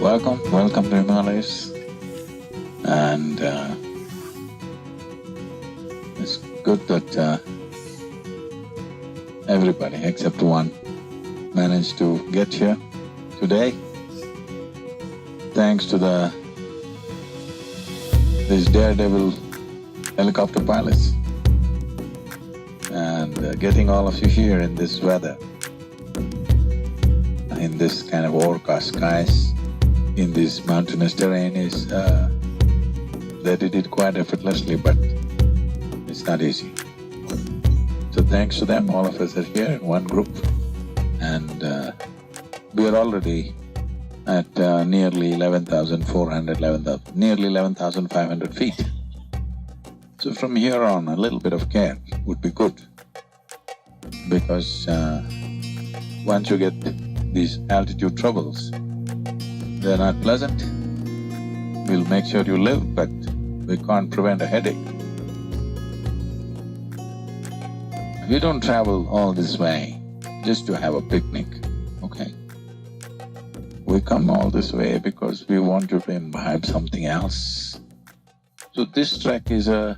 welcome to Himalayas. And it's good that everybody except one managed to get here today. Thanks to these daredevil helicopter pilots and getting all of you here in this weather, in this kind of overcast skies, in this mountainous terrain is… they did it quite effortlessly, but it's not easy. So thanks to them, all of us are here in one group, and we are already at nearly 11,400, nearly 11,500 feet. So from here on, a little bit of care would be good, because once you get these altitude troubles, they're not pleasant. We'll make sure you live, but we can't prevent a headache. We don't travel all this way just to have a picnic, okay? We come all this way because we want you to imbibe something else. So this trek is a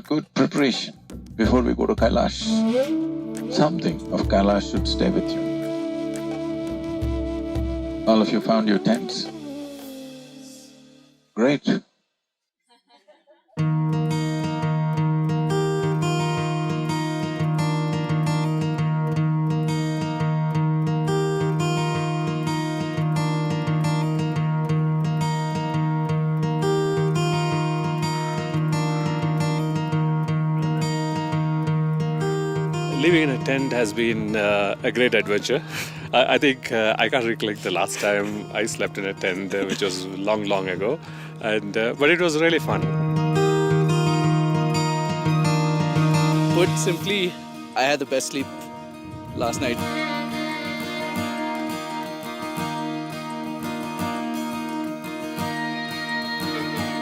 good preparation before we go to Kailash. Something of Kailash should stay with you. All of you found your tents? Great. Living in a tent has been a great adventure. I think I can't recollect the last time I slept in a tent, which was long ago, but it was really fun. Put simply, I had the best sleep last night.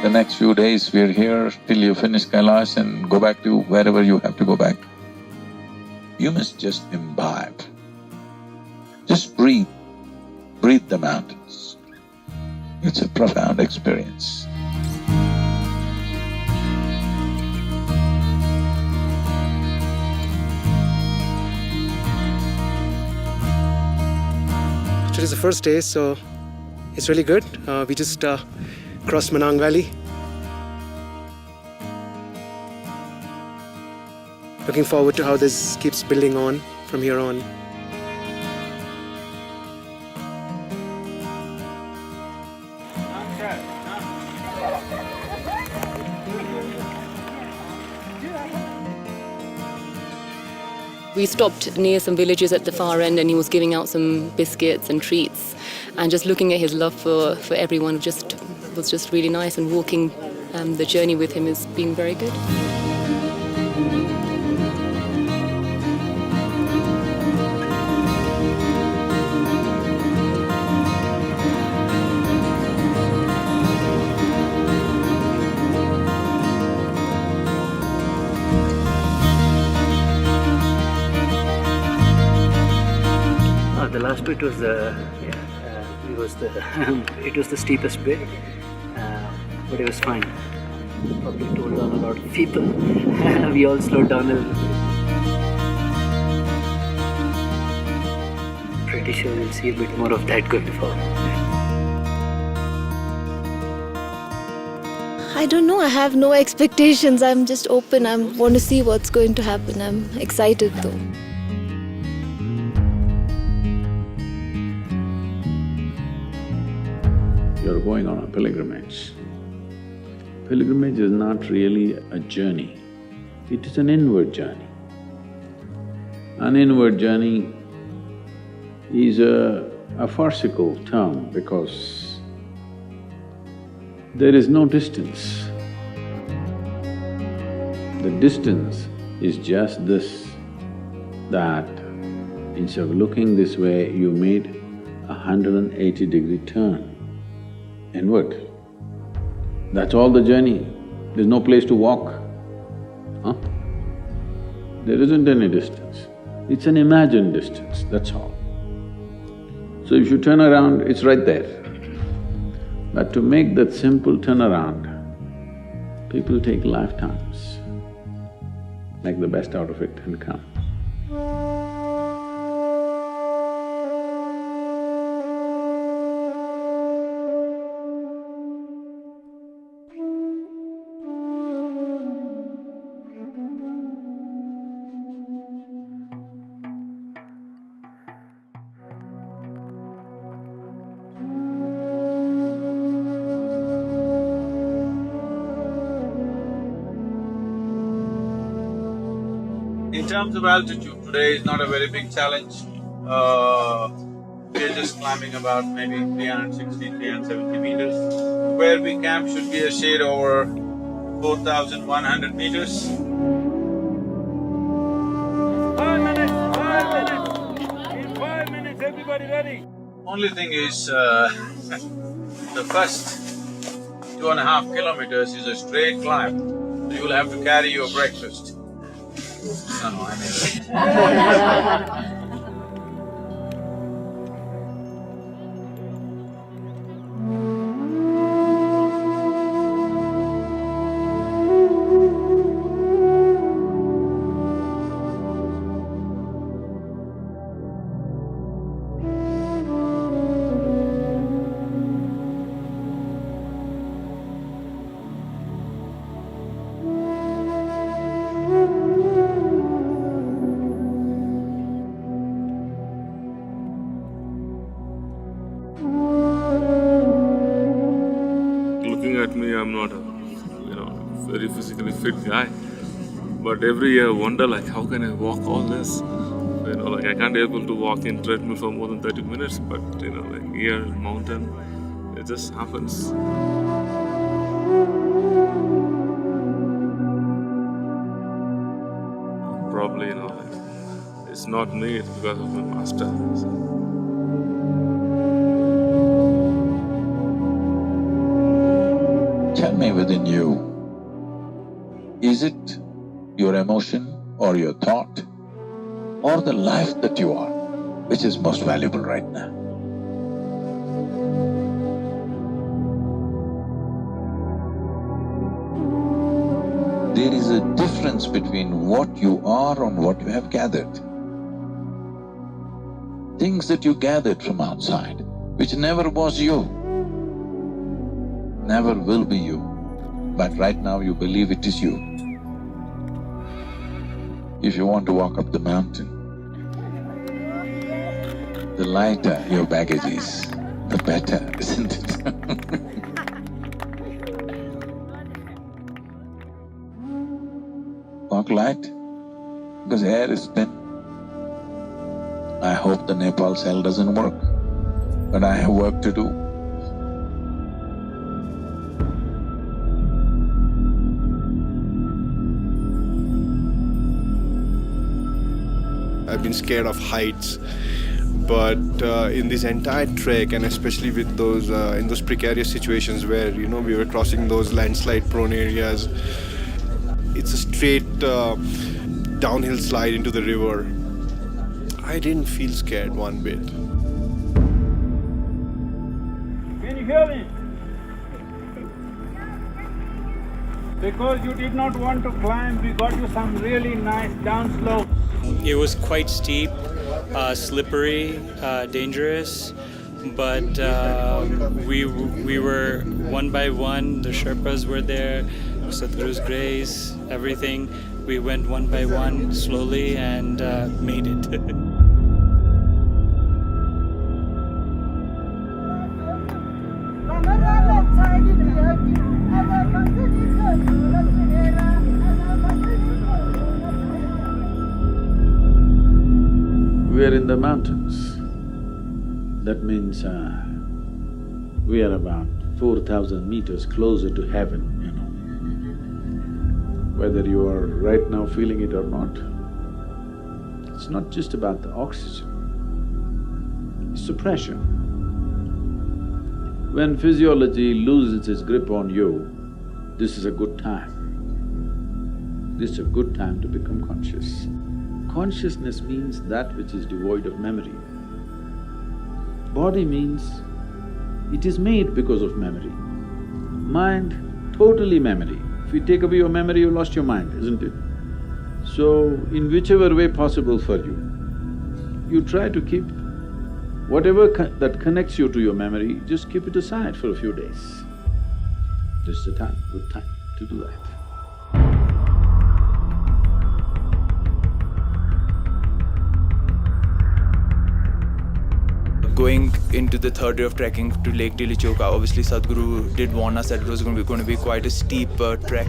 The next few days we're here till you finish Kailash and go back to wherever you have to go back. You must just imbibe. Just breathe the mountains. It's a profound experience. Today's the first day, so it's really good. We just crossed Manang Valley. Looking forward to how this keeps building on from here on. We stopped near some villages at the far end, and he was giving out some biscuits and treats, and just looking at his love for everyone was just really nice, and walking the journey with him has been very good. The last bit was it was the steepest bit, but it was fine. Probably told down a lot of people. We all slowed down a little bit. Pretty sure we'll see a bit more of that going forward. I don't know, I have no expectations. I'm just open. I want to see what's going to happen. I'm excited though. You're going on a pilgrimage. Pilgrimage is not really a journey, it is an inward journey. An inward journey is a farcical term because there is no distance. The distance is just this, that instead of looking this way, you made a 180-degree turn inward. That's all the journey. There's no place to walk, huh? There isn't any distance. It's an imagined distance, that's all. So if you turn around, it's right there. But to make that simple turnaround, people take lifetimes. Make the best out of it and come. In terms of altitude, today is not a very big challenge. We are just climbing about maybe 360, 370 meters. Where we camp should be a shade over 4,100 meters. 5 minutes, 5 minutes! In 5 minutes, everybody ready? Only thing is, the first 2.5 kilometers is a straight climb, so you'll have to carry your breakfast. No, I mean… Looking at me, I'm not a, very physically fit guy. But every year I wonder like, how can I walk all this? Like I can't be able to walk in treadmill for more than 30 minutes, but like here, mountain, it just happens. Probably, like, it's not me, it's because of my master. Tell me within you, is it your emotion or your thought or the life that you are, which is most valuable right now? There is a difference between what you are and what you have gathered. Things that you gathered from outside, which never was you, never will be you, but right now you believe it is you. If you want to walk up the mountain, the lighter your baggage is, the better, isn't it? Walk light, because air is thin. I hope the Nepal cell doesn't work, but I have work to do. I've been scared of heights, but in this entire trek, and especially with those in those precarious situations where we were crossing those landslide-prone areas, it's a straight downhill slide into the river. I didn't feel scared one bit. Can you hear me? Because you did not want to climb, we got you some really nice downslopes. It was quite steep, slippery, dangerous, but we were one by one. The Sherpas were there, Sadhguru's grace, everything. We went one by one, slowly, and made it. We are in the mountains. That means we are about 4,000 meters closer to heaven, Whether you are right now feeling it or not, it's not just about the oxygen, it's the pressure. When physiology loses its grip on you, this is a good time. This is a good time to become conscious. Consciousness means that which is devoid of memory. Body means It is made because of memory. Mind, totally memory. If you take away your memory, you lost your mind, isn't it? So, in whichever way possible for you, you try to keep whatever that connects you to your memory, just keep it aside for a few days. This is the time, good time to do that. Going into the third day of trekking to Lake Tilichoka, obviously Sadhguru did warn us that it was going to be quite a steep trek.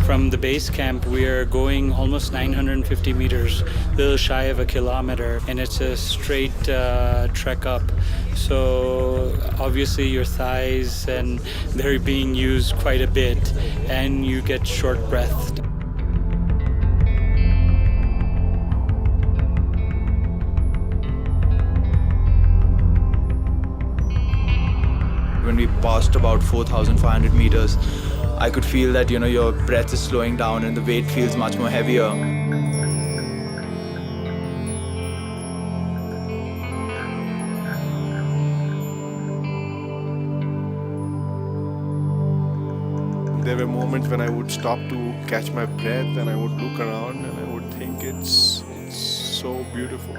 From the base camp, we are going almost 950 meters, a little shy of a kilometer, and it's a straight trek up. So obviously your thighs and they're being used quite a bit, and you get short-breathed. When we passed about 4,500 meters, I could feel that, your breath is slowing down and the weight feels much more heavier. There were moments when I would stop to catch my breath and I would look around and I would think it's so beautiful.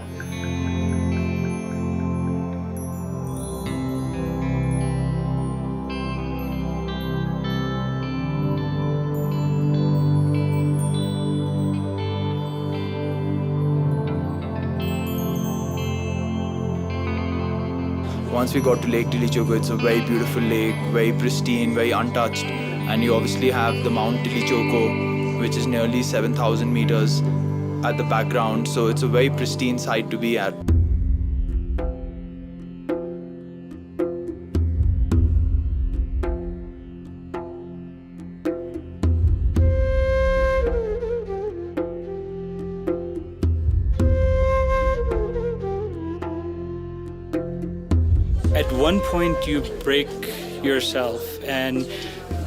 Once we got to Lake Tilichoka, it's a very beautiful lake, very pristine, very untouched. And you obviously have the Mount Tilichoka, which is nearly 7,000 meters at the background. So it's a very pristine site to be at. At one point you break yourself and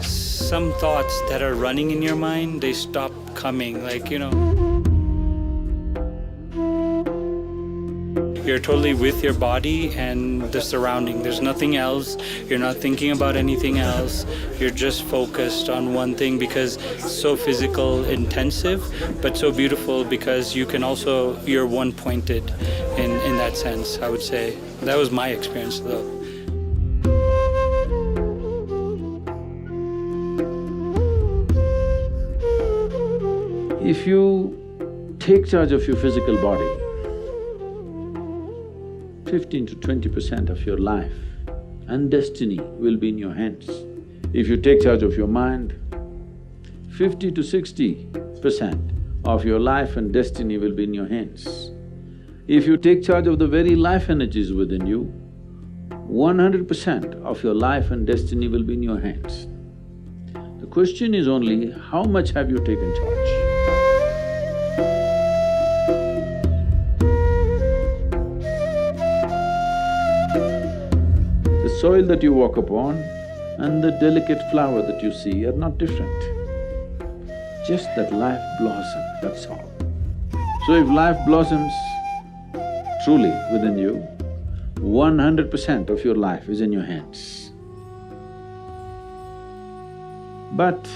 some thoughts that are running in your mind, they stop coming, you're totally with your body and the surrounding. There's nothing else. You're not thinking about anything else. You're just focused on one thing because it's so physical, intensive, but so beautiful because you're one-pointed in that sense, I would say. That was my experience though. If you take charge of your physical body, 15 to 20% of your life and destiny will be in your hands. If you take charge of your mind, 50 to 60% of your life and destiny will be in your hands. If you take charge of the very life energies within you, 100% of your life and destiny will be in your hands. The question is only, how much have you taken charge? The soil that you walk upon and the delicate flower that you see are not different. Just that life blossom, that's all. So if life blossoms truly within you, 100% of your life is in your hands. But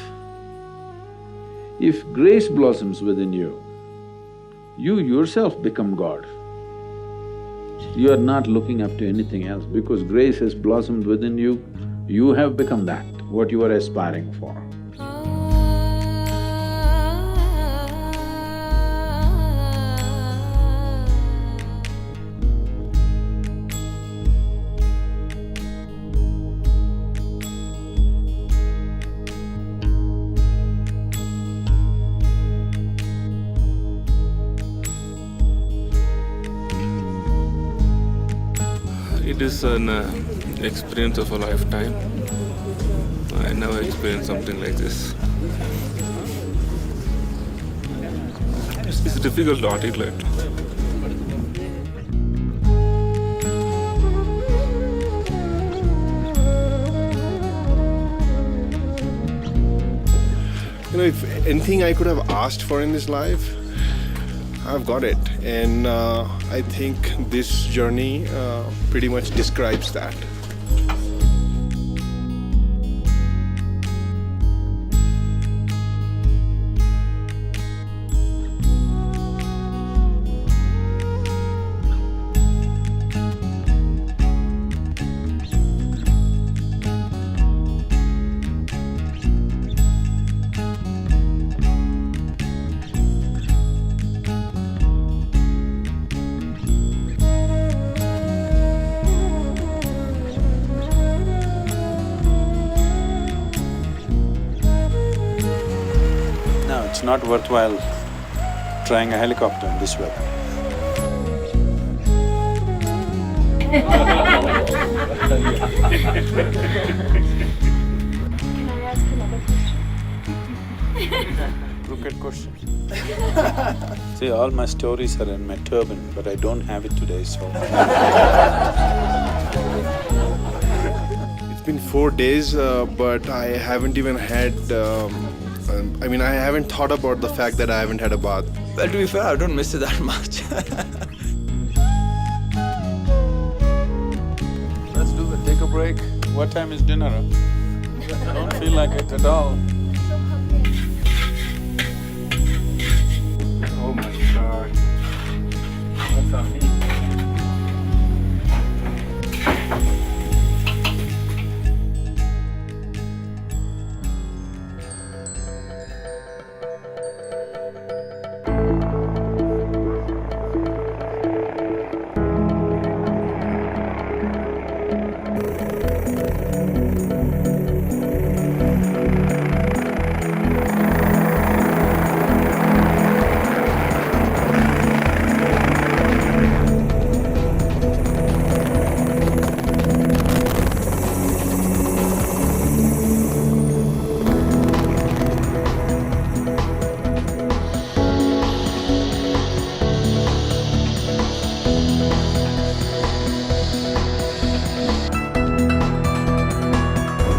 if grace blossoms within you, you yourself become God. You are not looking up to anything else because grace has blossomed within you, you have become that, what you are aspiring for. It is an experience of a lifetime. I never experienced something like this. It's difficult to articulate. If anything I could have asked for in this life, I've got it. And I think this journey pretty much describes that. No, it's not worthwhile trying a helicopter in this weather. Can I ask another question? Crooked question. See, all my stories are in my turban, but I don't have it today, so… It's been 4 days, but I haven't even had… I haven't thought about the fact that I haven't had a bath. Well, to be fair, I don't miss it that much. Let's do it, take a break. What time is dinner? I don't feel like it at all. Oh my God. What's on me?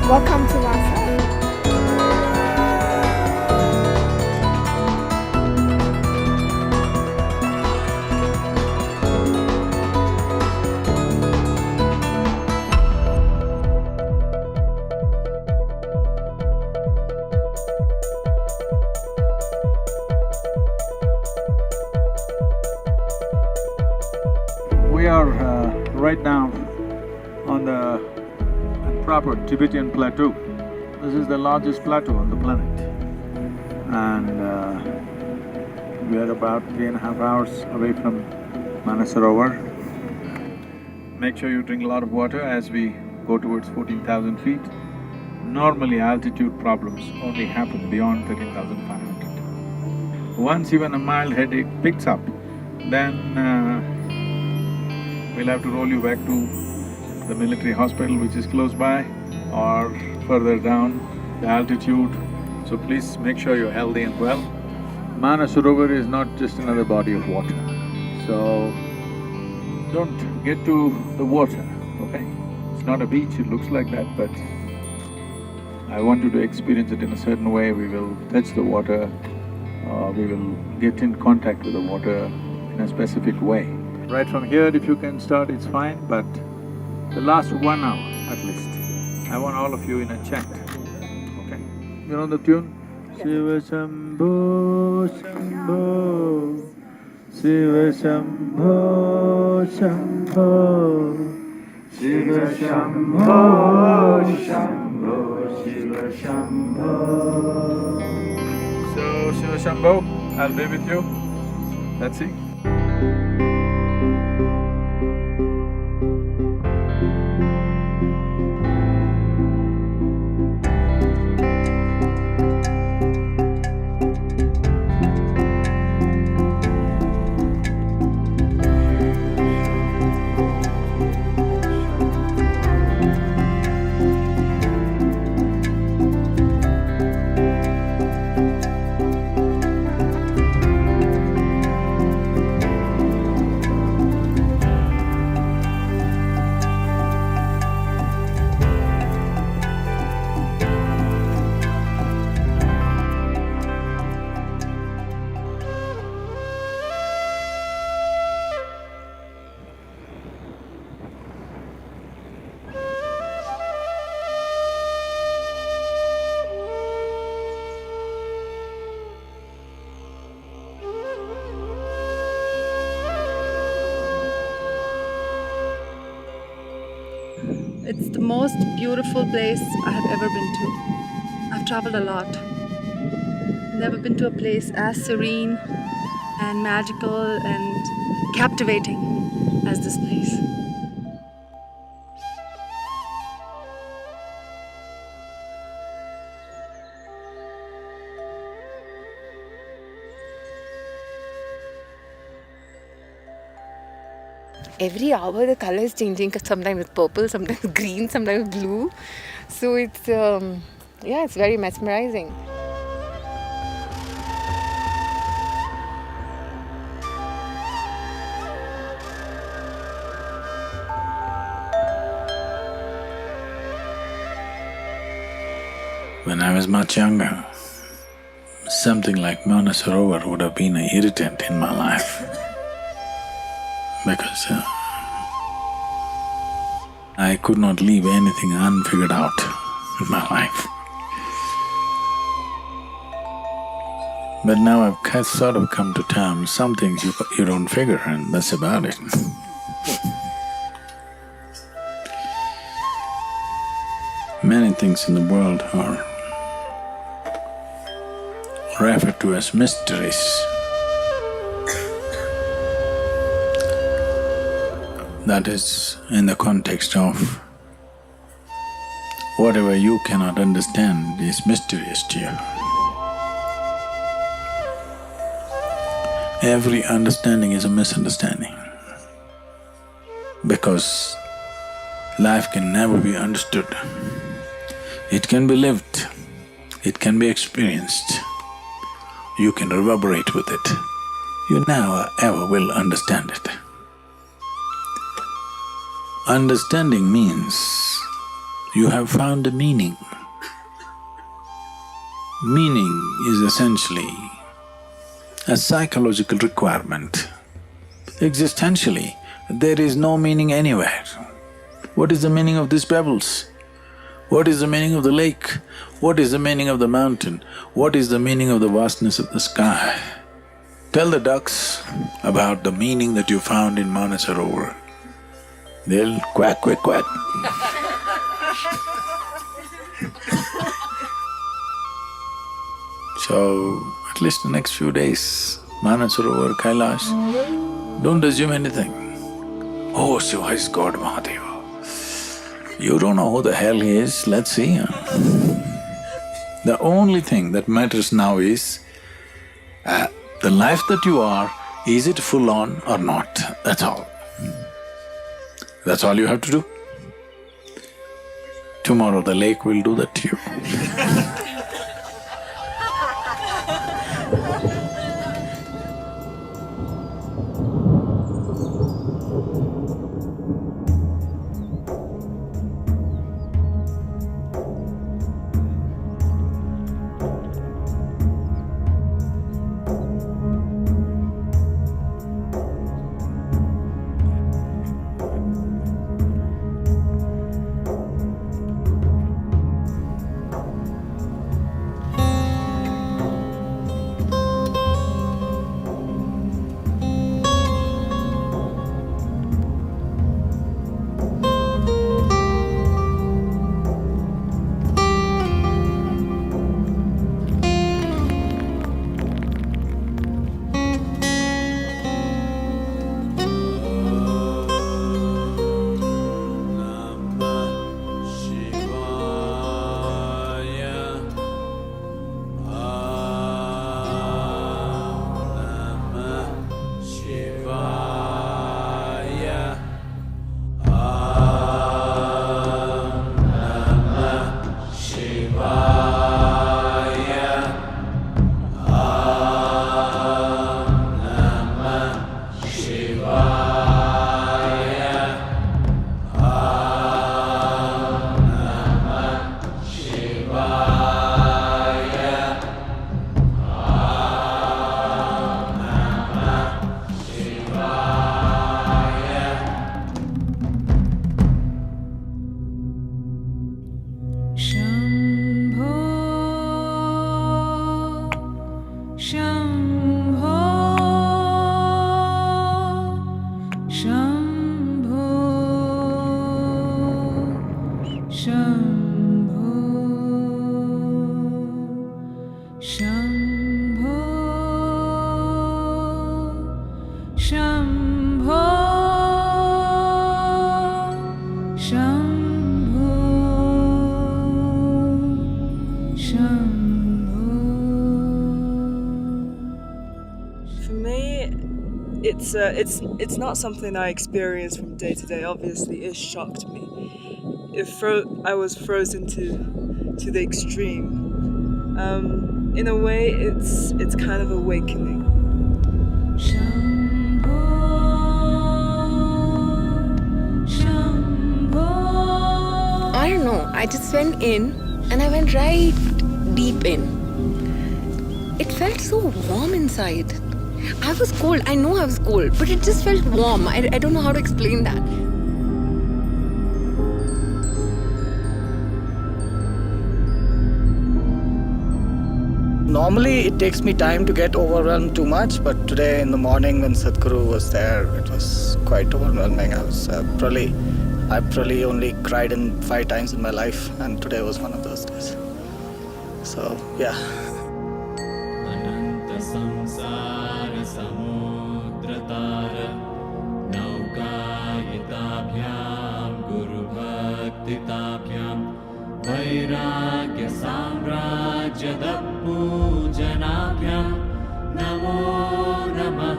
Welcome to Lhasa. We are right now on the proper Tibetan plateau. This is the largest plateau on the planet. And we are about 3.5 hours away from Manasarovar. Make sure you drink a lot of water as we go towards 14,000 feet. Normally altitude problems only happen beyond 13,500. Once even a mild headache picks up, then we'll have to roll you back to the military hospital which is close by or further down the altitude. So please make sure you're healthy and well. Manasarovar is not just another body of water, so don't get to the water, okay? It's not a beach, it looks like that, but I want you to experience it in a certain way. We will touch the water, we will get in contact with the water in a specific way. Right from here, if you can start, it's fine, but the last 1 hour at least, I want all of you in a chant, okay? You know the tune? Shiva Shambho Shambho, Shiva Shambho Shambho, Shiva Shambho Shambho, Shiva Shambho. So, Shiva Shambho, I'll be with you. Let's see. It's the most beautiful place I have ever been to. I've traveled a lot. Never been to a place as serene and magical and captivating as this place. Every hour the color is changing. Sometimes it's purple, sometimes green, sometimes blue. So it's it's very mesmerizing. When I was much younger, something like Manasarovar would have been an irritant in my life because I could not leave anything unfigured out in my life. But now I've sort of come to terms, some things you don't figure and that's about it. Many things in the world are referred to as mysteries. That is in the context of whatever you cannot understand is mysterious to you. Every understanding is a misunderstanding because life can never be understood. It can be lived, it can be experienced. You can reverberate with it. You never ever will understand it. Understanding means you have found a meaning. Meaning is essentially a psychological requirement. Existentially, there is no meaning anywhere. What is the meaning of these pebbles? What is the meaning of the lake? What is the meaning of the mountain? What is the meaning of the vastness of the sky? Tell the ducks about the meaning that you found in Manasarovar. They'll quack, quack, quack. So, at least the next few days, Manasarovar, Kailash, don't assume anything. Oh, Shiva is God, Mahadeva. You don't know who the hell he is, let's see. The only thing that matters now is the life that you are, is it full on or not? That's all. That's all you have to do. Tomorrow the lake will do that to you. Shambho, Shambho, Shambho, Shambho. For me, it's not something I experience from day to day. Obviously, it shocked me. I was frozen to the extreme. In a way, it's kind of awakening. I don't know, I just went in and I went right deep in. It felt so warm inside. I was cold, I know I was cold, but it just felt warm. I don't know how to explain that. Normally it takes me time to get overwhelmed too much, but today in the morning when Sadhguru was there, it was quite overwhelming. I probably only cried 5 times in my life, and today was one of those days. So, yeah. वैराग्य साम्राज्यद पूजनाभ्यां नमो नमः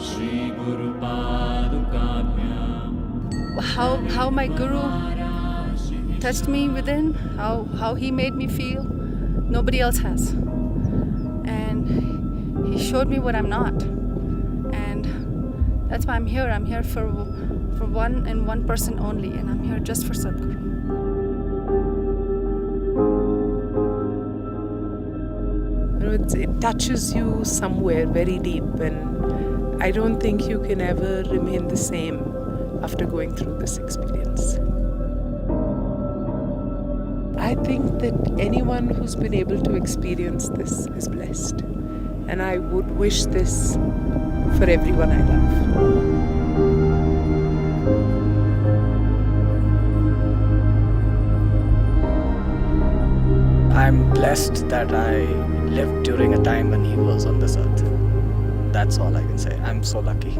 श्री गुरु पादुकाभ्यां. How my guru touched me within, how he made me feel, nobody else has. And he showed me what I'm not. And that's why I'm here. I'm here for one and one person only, and I'm here just for Sadhguru. It touches you somewhere very deep, and I don't think you can ever remain the same after going through this experience. I think that anyone who's been able to experience this is blessed, and I would wish this for everyone I love. I'm blessed that I lived during a time when he was on this earth. That's all I can say. I'm so lucky.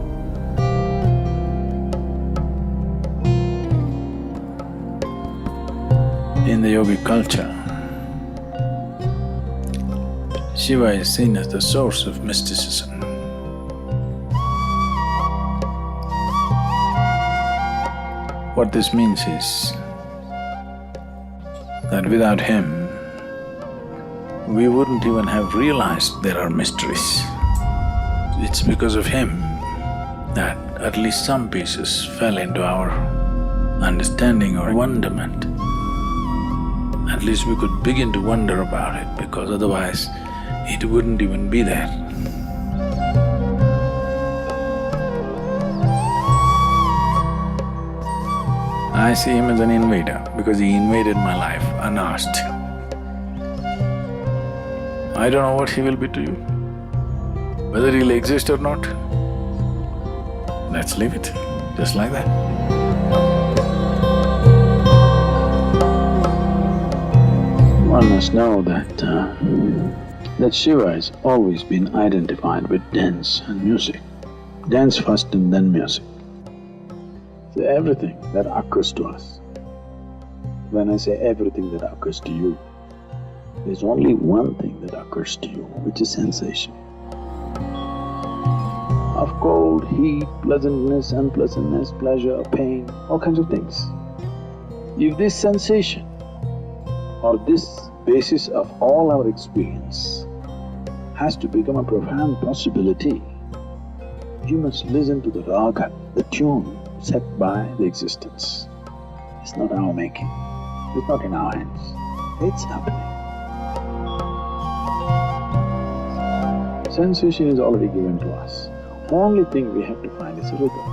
In the yogic culture, Shiva is seen as the source of mysticism. What this means is that without him, we wouldn't even have realized there are mysteries. It's because of him that at least some pieces fell into our understanding or wonderment. At least we could begin to wonder about it, because otherwise it wouldn't even be there. I see him as an invader because he invaded my life unasked. I don't know what he will be to you. Whether he'll exist or not, let's leave it just like that. One must know that Shiva has always been identified with dance and music. Dance first and then music. So everything that occurs to us, when I say everything that occurs to you, there's only one thing that occurs to you, which is sensation. Of cold, heat, pleasantness, unpleasantness, pleasure, pain, all kinds of things. If this sensation or this basis of all our experience has to become a profound possibility, you must listen to the raga, the tune set by the existence. It's not our making, it's not in our hands, it's happening. Sensation is already given to us. Only thing we have to find is a rhythm.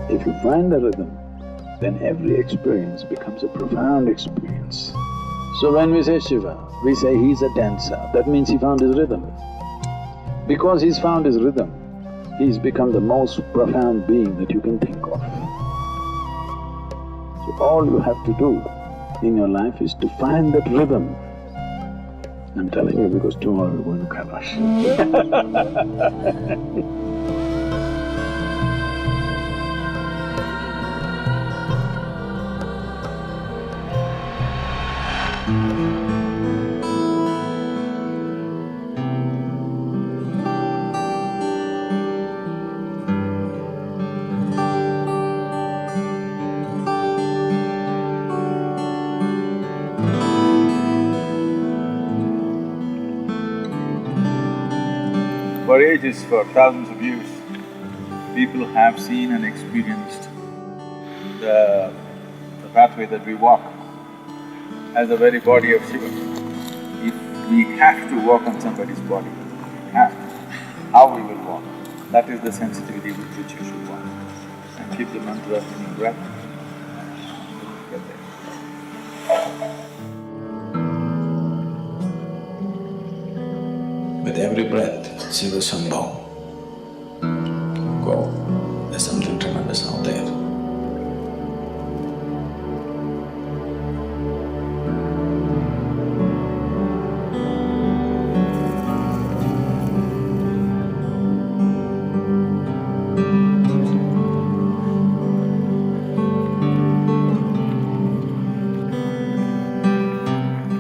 If you find the rhythm, then every experience becomes a profound experience. So when we say Shiva, we say he's a dancer, that means he found his rhythm. Because he's found his rhythm, he's become the most profound being that you can think of. So all you have to do in your life is to find that rhythm. I'm telling you because tomorrow we're going to Kailash. For ages, for thousands of years, people have seen and experienced the pathway that we walk as the very body of Shiva. If we have to walk on somebody's body, we have to. How we will walk, that is the sensitivity with which you should walk. And keep the mantra in your breath. Get there. With every breath, Shiva Sambhav. Go, there's something tremendous out there.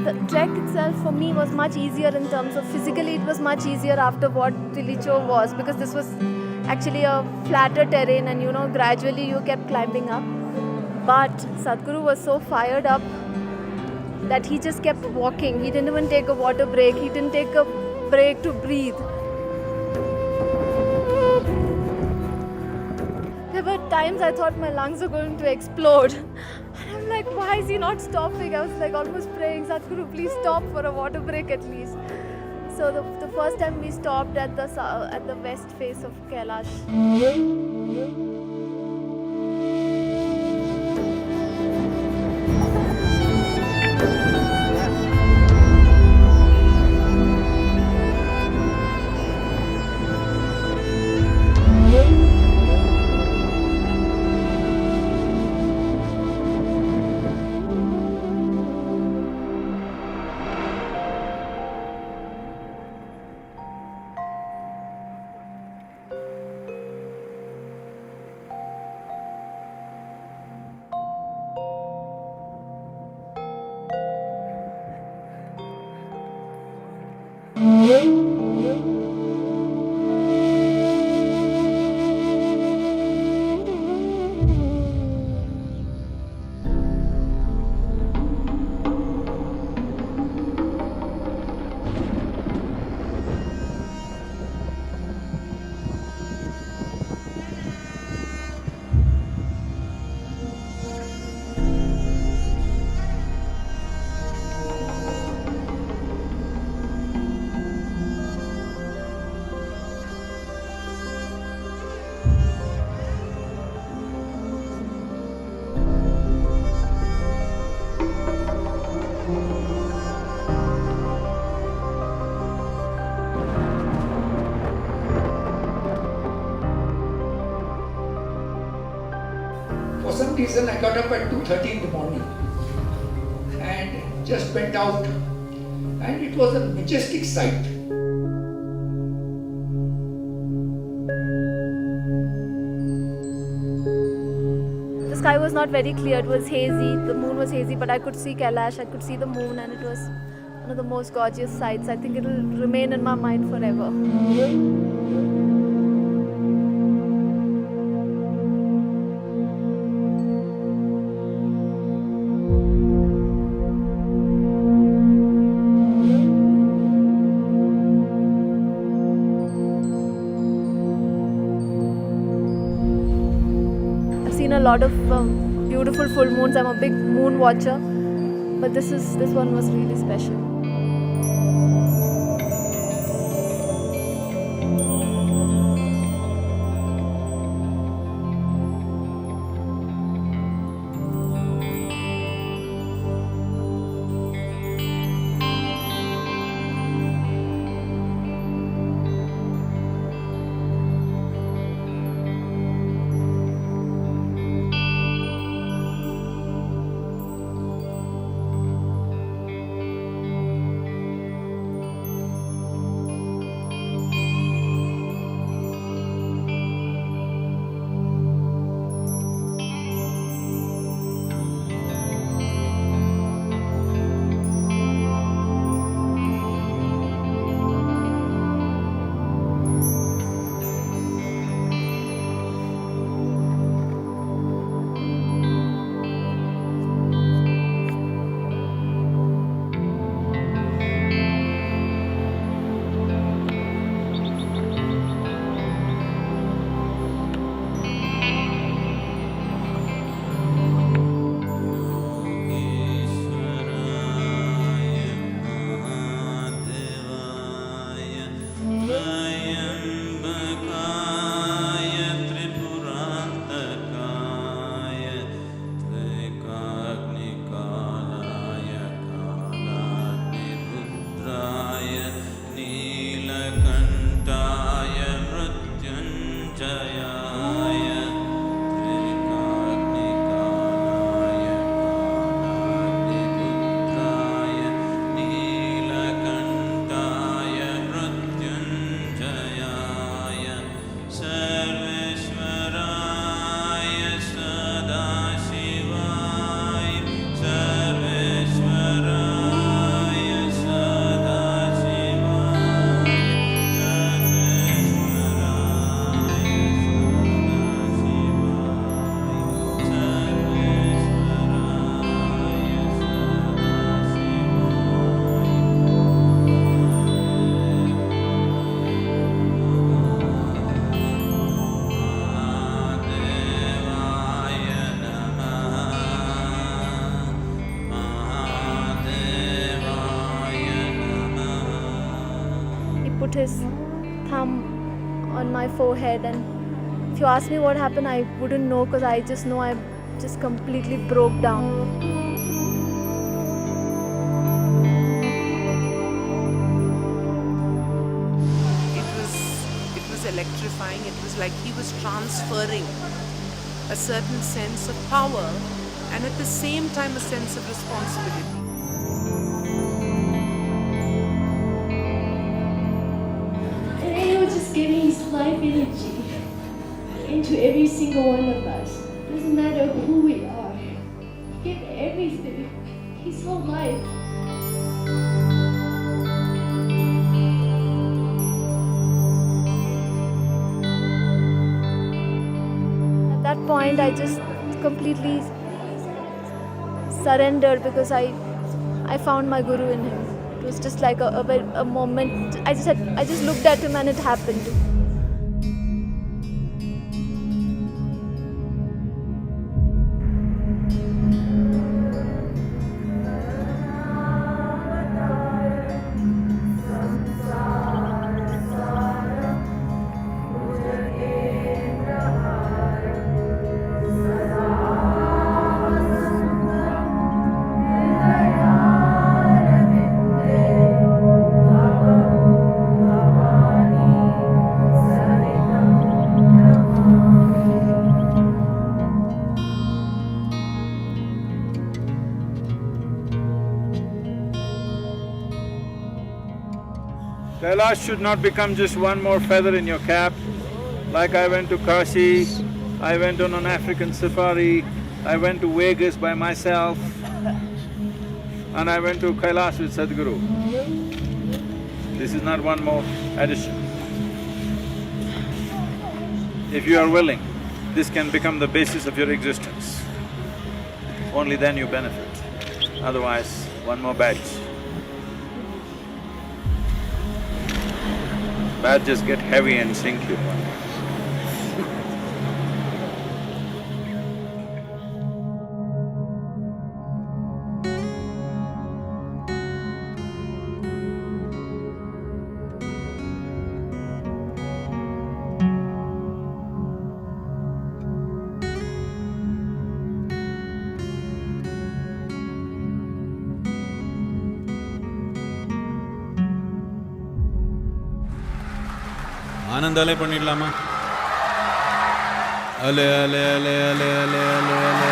The trek itself for me was much easier in terms of physically it was much easier after what Tilicho was, because this was actually a flatter terrain and gradually you kept climbing up. But Sadhguru was so fired up that he just kept walking. He didn't even take a water break, he didn't take a break to breathe. There were times I thought my lungs were going to explode. And I'm like, why is he not stopping? I was like almost praying, Sadhguru, please stop for a water break at least. So the first time we stopped at the west face of Kailash. For some reason I got up at 2:30 in the morning and just went out, and it was a majestic sight. The sky was not very clear, it was hazy, the moon was hazy, but I could see Kailash, I could see the moon, and it was one of the most gorgeous sights. I think it will remain in my mind forever. A lot of beautiful full moons. I'm a big moon watcher, but this one was really special. his thumb on my forehead, and if you ask me what happened, I wouldn't know, because I just know I just completely broke down. It was electrifying. It was like he was transferring a certain sense of power and at the same time a sense of responsibility. And he was just giving his life energy into every single one of us. Doesn't matter who we are. He gave everything, his whole life. At that point, I just completely surrendered, because I found my guru in him. It was just like a moment. I just looked at him and it happened. Kailash should not become just one more feather in your cap. Like I went to Kashi, I went on an African safari, I went to Vegas by myself, and I went to Kailash with Sadhguru. This is not one more addition. If you are willing, this can become the basis of your existence. Only then you benefit. Otherwise, one more badge. Badges get heavy and sink you. ஆனந்தாலே பண்ணிடலாமா? அலே அலே அலே அலே அலே அலே அலே அலே.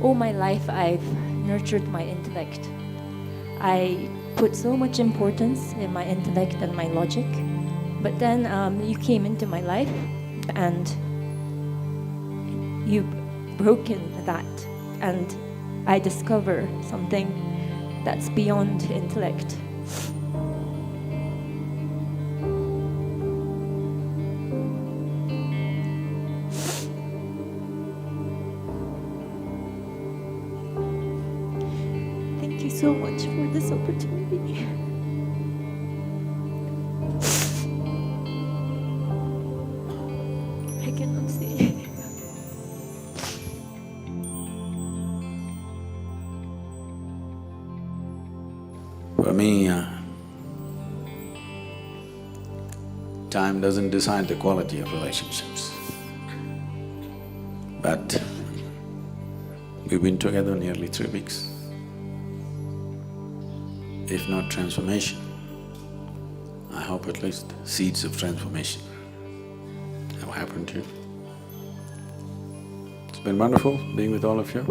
All my life I've nurtured my intellect. I put so much importance in my intellect and my logic, but then you came into my life and you've broken that, and I discover something that's beyond intellect. So much for this opportunity. I cannot say. For me, time doesn't decide the quality of relationships. But we've been together nearly 3 weeks. If not transformation, I hope at least seeds of transformation have happened to you. It's been wonderful being with all of you.